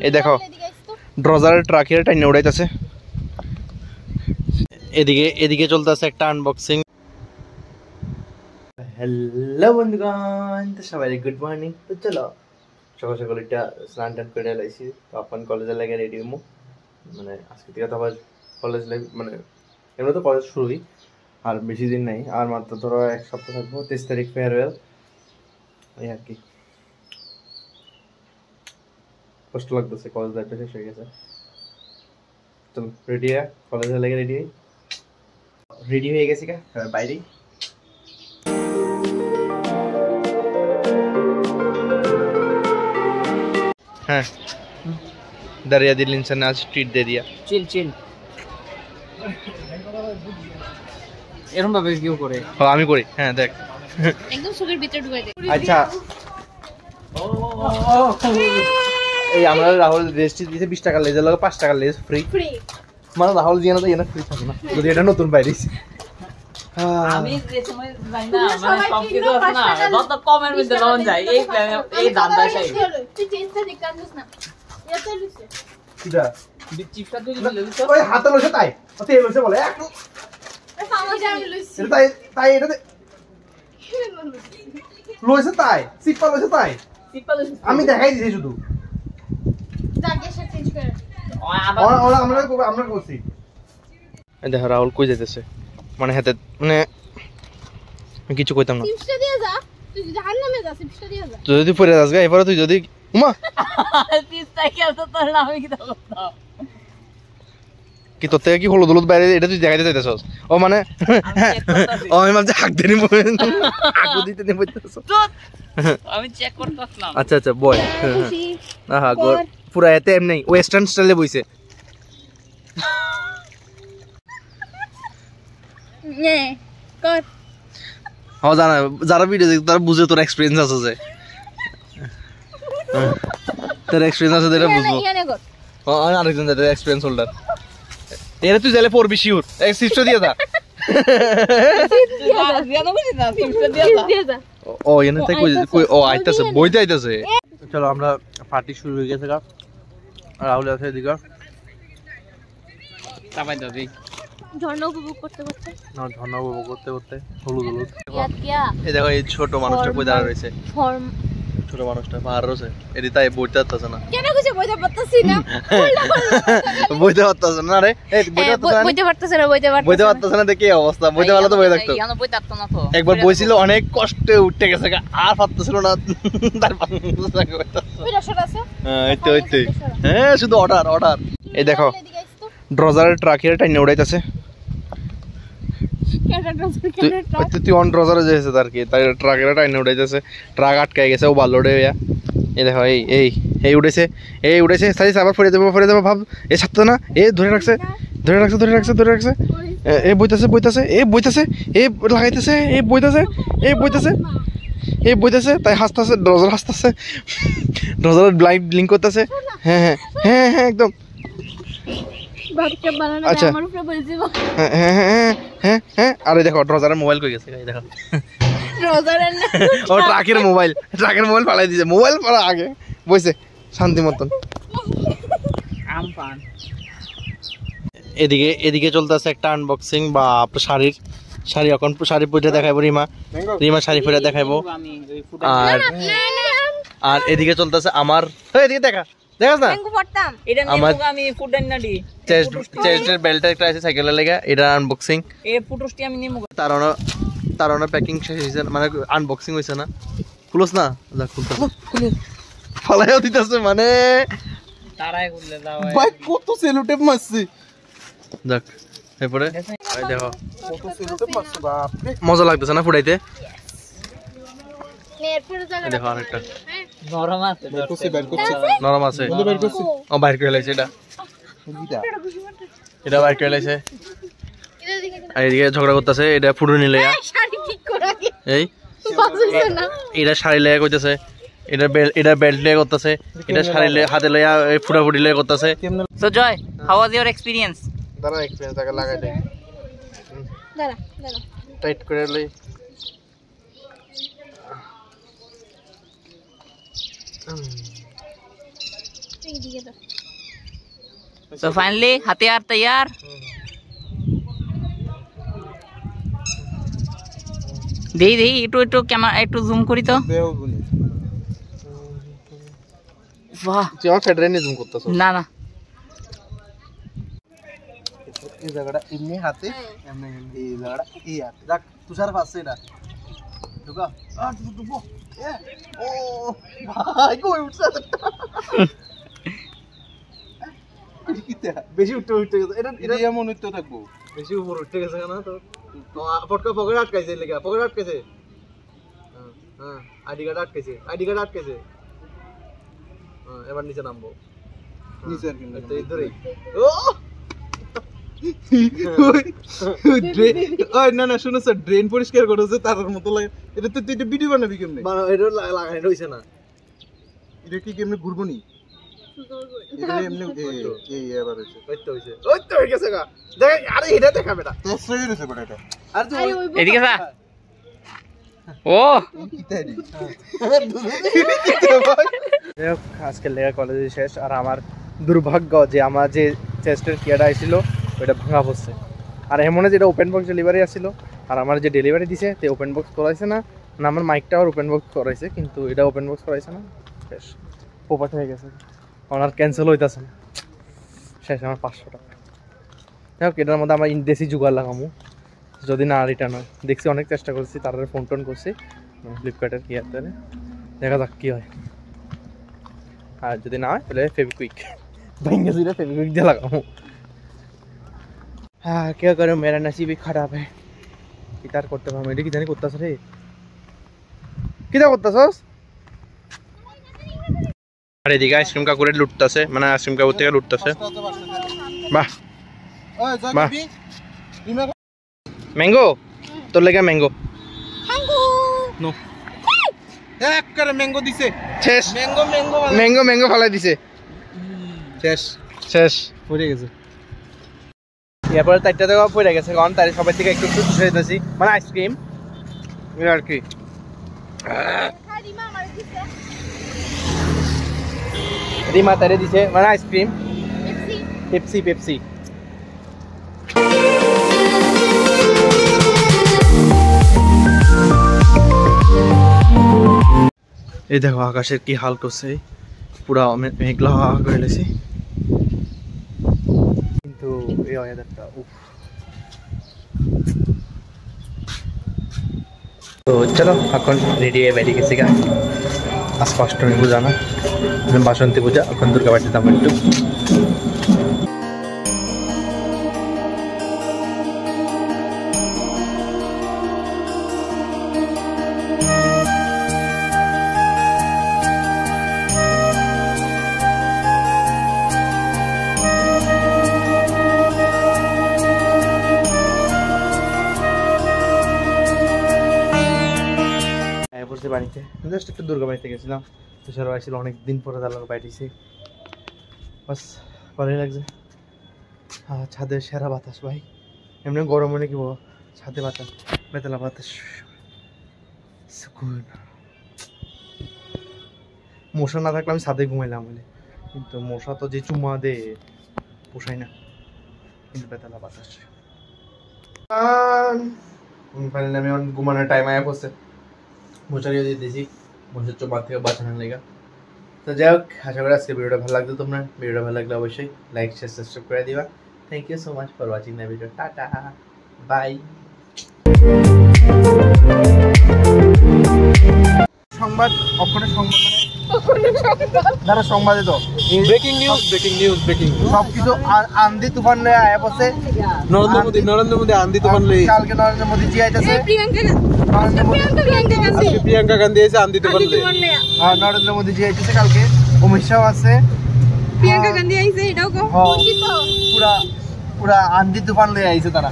এই দেখো ড্রজারের ট্রাকের টাইনে উড়াইতেছে। এদিকে এদিকে চলতেছে একটা আনবক্সিং। হ্যালো বন্ধুগণ, তো সবাই গুড মর্নিং। তো চলো সকাল সকাল একটা স্নান টান করে লাইছি, তো আপন কলেজে লাগে রেডি হমু। মানে আজকে থেকে তো আবার কলেজ লাইফ, মানে এমনি তো কলেজ শুরুই, আর বেশি দিন নাই, আর মাত্র ধরো এক সপ্তাহ থাকবো। 23 তারিখ ফেয়ারওয়েল, এই আর কি। কষ্ট লাগতেছে, কলেজ লাইফটা শেষ হয়ে গেছে। চলো রেডি হয়ে কলেজে লাগে রেডি হয়ে গেছি কা বাইরে। হ্যাঁ दरिया दिल इंसान ने आज ट्रीट दे दिया। चिल चिल এরকম ভাবে কিউ করে? হ্যাঁ আমি করি। হ্যাঁ দেখ একদম সুগের ভিতরে ঢুকাই দে। আচ্ছা এই আমরা রাহুল রেস্টি দিতে 20 টাকা লেজের লগে 5 টাকা লেজ ফ্রি। মানে রাহুল জিয়া না তো এনা ফ্রি থাকে না, যদি এটা নতুন বাইরেছে। আমি যে সময় যাই না, মানে সব কিছু আছে না, যত কমের মধ্যে লন যায় এই প্ল্যানে এই দান্দা চাই। তুই চেষ্টা দেখ কাজস না এটা লইছে কিডা চিপটা তুই দিলে তো ওই হাতে লইছে তাই ওতে লইছে বলে একটু তাই তাই এটা লইছে তাই সিপা লইছে তাই আমি দেখাই দিছি শুধু। আমরা করছি। দেখো রাহুল কই যাইতেছে, মানে হাতে মানে কিছু কইতাম না। চিপসটা দিয়ে যা, তুই জাহান্নামে যা, চিপসটা দিয়ে যা। তুই যদি পড়ে যাস গা এবারে, তুই যদি উমা চিপসটা খেল তো তোর নামে কি দাও কি তোর থেকে কি হলুদ হলুদ বাইরে এটা তুই দেখাইতে চাইতেছস? ও মানে ও আমি ভাবছি হাক দেনি হাক দিতে নে বলতেছস। আমি চেক করতেছিলাম। আচ্ছা আচ্ছা বয়। আহা গো পুরা এতে এমনি ওয়েস্টার্ন স্টাইলে বইছে। নে কর। হ্যাঁ জানা যারা ভিডিও দেখে তারা বুঝে তোর এক্সপেরিয়েন্স আছে, যে তোর এক্সপেরিয়েন্স আছে এটা বুঝবো। ইয়ানে কর। হ্যাঁ আরেকজন যাদের এক্সপেরিয়েন্স হোল্ডার এরা তুই যাইলে পড়বি শিওর। এক সিস্টার দিয়ে দা দিয়ে যা। ও এনে থেকে কই ও আইতাছে বইতে আইতাছে। চলো আমরা পার্টি শুরু হয়ে গেছে গা। রাহুল আছে এদিকে চাপাই দাবি ঝর্ণা উপভোগ করতে করতে না ঝর্ণা উপভোগ করতে করতে হলুদ হলুদ। ইয়াদ কিয়া এই দেখো এই ছোট মানুষটা কই দাঁড়া রয়েছে, ফর্ম ছোট মানুষটা পাহাড় রয়েছে। এদি তাই বইতে পারতাছে না। কেন কইছে বইতে পারতাছি না? বইতে পারতাছে না রে, এই বইতে পারতাছে না, বইতে পারতাছে না দেখি অবস্থা। বইতে ভালো তো বই থাকতো। ইয়ানো বই থাকতো না তো। একবার বইছিল অনেক কষ্টে উঠতে গেছে আর পারতেছিল না, তারপর ওইটা শট আছে। হ্যাঁ এই তো হ্যাঁ শুধু অর্ডার অর্ডার। এই দেখো ড্রজারের ট্রাকের টাইনে উড়াইতেছে। তুই অন ড্রজারে যাইছে তার কি তাই ট্রাকের টাইনে উড়াইতেছে। ট্রাক আটকে গেছে ওভারলোডে হইয়া। এই দেখো এই এই এই উড়েছে, এই উড়েছে সাইজ আবার ফিরে দেবো ভাব। এ ছাড়তো না, এ ধরে রাখছে এ বইতাছে এ লাগাইতেছে এ বইতাছে তাই হাসতেছে। ড্রজার হাসতেছে, ড্রজারের ব্লাইন্ড ব্লিঙ্ক করতেছে। হ্যাঁ হ্যাঁ হ্যাঁ হ্যাঁ একদম। আচ্ছা হ্যাঁ হ্যাঁ হ্যাঁ হ্যাঁ হ্যাঁ আরে দেখো ড্রজারের মোবাইল কই গেছে দেখো। ও ট্রাকের মোবাইল ফালাই দিয়েছে। মোবাইল পাড়া আগে বইছে শান্তি মতন। এদিকে এদিকে চলতেছে একটা আনবক্সিং বা শাড়ি এখন শাড়ি পরে দেখাইবো। রিমা শাড়ি পরে দেখাইবো। আর এদিকে চলতেছে আমার এদিকে দেখাস না আমার চেস্টের বেল্ট একটা আছে সাইকেলের লেগে, এটা আনবক্সিং। তার প্যাকিং শেষ হয়েছে, মানে আনবক্সিং হয়েছে না। খুলস না ফালাইও দিতেছে, মানে ভাই কত সেলুটেপ মারছি দেখ। এরপরে দেখো মজা লাগতেছে না ফুটাইতে। দেখো আরেকটা নরম আছে ও বাইর করে লাইছে। এটা বাইর করে লাইছে। আর এদিকে ঝগড়া করতেছে, এটা ফুটো নিলে এই এটা শাড়ি লেগে করতেছে, এটা বেল্ট লেগে করতেছে, এটা শাড়ি হাতে লইয়া ফুটাফুটি লেগে করতেছে। So Joy, how was your experience? দাঁড়া এক্সপেরিয়েন্স আগে লাগাই দেই। টাইট করে লই। So finally हथियार तैयार। দেই দেই একটু ক্যামেরা একটু জুম করি তো। বাহ তুই আমার ফেডারে নিয়ে জুম করতেছ না না এই জায়গাটা এমনি হাতে এমনি এই জায়গাটা এই হাতে দেখ তুষার পাচ্ছে এটা ঢুকা ঢুকো ও ভাই কই উঠছে বেশি উঠতে গেছে এটা এমন উঠতে থাকবো বেশি উপর উঠতে গেছে না তো পটকা পকেট আটকাইছে লেগা পকেট আটকাইছে হ্যাঁ আইডি কার্ড আটকাইছে এবার নিচে নামবো নিচে আর কিন্তু তো ধরেই ও না না শুনো স্যার ড্রেন পরিষ্কার করছে তার মতো লাগে এটা তো এটা ভিডিও বানাবি কেমনে এটা লাগাই রইছে না এটা কি কেমনে ঘুরবো নি এটা এমনি এই এবার হইছে ওই তো হয়ে গেছে গা দেখ আরে এটা দেখা বেটা টেস্ট হয়ে গেছে বেটা এটা আর তুই এদিকে যা ও কিতারি আজকে লেগা কলেজে শেষ আর আমার দুর্ভাগ্য যে আমার যে চেস্টের কিয়াটা আইছিল ওটা ভাঙা পড়ছে আর এমন যেটা ওপেন বক্স ডেলিভারি আসছিল আর আমার যে ডেলিভারি দিছে তে ওপেন বক্স করাইছে না না আমার মাইকটা আর ওপেন বক্স করাইছে কিন্তু এটা ওপেন বক্স করাইছে না শেষ পোপাট হয়ে গেছে অনার ক্যান্সেল হইতাছে না শেষ আমার 500 টাকা যাই এটার মধ্যে আমার দেশি জুগার লাগামু যদি না রিটার্ন হয় দেখছি অনেক চেষ্টা করছি তার ফোন টোন করছি ফ্লিপকার্টের কিয়াতে দেখা যাক কী হয় আর যদি না হয় তাহলে ফেভিকুইক भैंगे सीधे फेविक्विक দিয়ে লাগাবো হ্যাঁ क्या करो मेरा नसीब ही खराब है কিতার করতে পারবো এটা কি জানি করতেছ রে কিটা করতেছস আরে দিগা আইসক্রিম কা করে লুটতাছে মানে আইসক্রিম কা থেকে লুটতাছে বাহ ওই যাবি ম্যাঙ্গো তোর লাগা ম্যাঙ্গো নো এক করে ম্যাঙ্গো দিছে শেষ ম্যাঙ্গো ফালাই দিছে শেষ পড়ে গেছে এরপরে চারটা টাকা পড়ে গেছে কারণ তার সবাই থেকে একটু একটু খুশি হইতেছি মানে আইসক্রিম আর কি রিমা তারে দিছে মানে আইসক্রিম পেপসি এই দেখো আকাশের কি হাল করছে পুরা মেঘলা করে লেছি কিন্তু এই ওয়েদারটা তো চলো এখন রেডি হয়ে বেরিয়ে গেছি গা আজ অষ্টমী পূজা না বাসন্তী পূজা এখন দুর্গা বাড়িতে যাবো একটু বাড়িতে জাস্ট একটু দুর্গা বাড়িতে গেছিলাম তুষারও আসছিল অনেকদিন পরে তার বাইরেছি বাস ভালোই লাগছে ছাদে সেরা বাতাস ভাই এমনি গরম হলে কি ছাদে বাতাস বেতলা বাতাস মশা না থাকলে আমি ছাদে ঘুমাইলাম বলে কিন্তু মশা তো যে চুমা দে পোষাই না কিন্তু বেতলা বাতাস ফাইনালি আমি ঘুমানোর টাইম আয়া পড়ছে মশারিও দিয়ে দিয়েছি মশার চোপার থেকে বাঁচানোর লেগা তো যাই হোক আশা করি আজকে ভিডিওটা ভালো লাগতো তোমরা ভিডিওটা ভালো লাগলে অবশ্যই লাইক শেয়ার সাবস্ক্রাইব করে দিবা thank you so much for watching the video tata bye সংবাদ অক্ষণে সংবাদ যারা সংবাদে তো ব্রেকিং নিউজ সবকিছু আন্দি তুফান লয়ে আয়া পড়ছে নরেন্দ্র মোদি আন্দি তুফান লয়ে কালকে নরেন্দ্র মোদি জি আইতাছে প্রিয়াঙ্কা গান্ধী এসে আন্দি তুফান লয়ে হ্যাঁ নরেন্দ্র মোদি জি আইতাছে কালকে অমিত শাহ আছে প্রিয়াঙ্কা গান্ধী আইছে এটাও কো পুরা আন্দি তুফান লয়ে আইছে তারা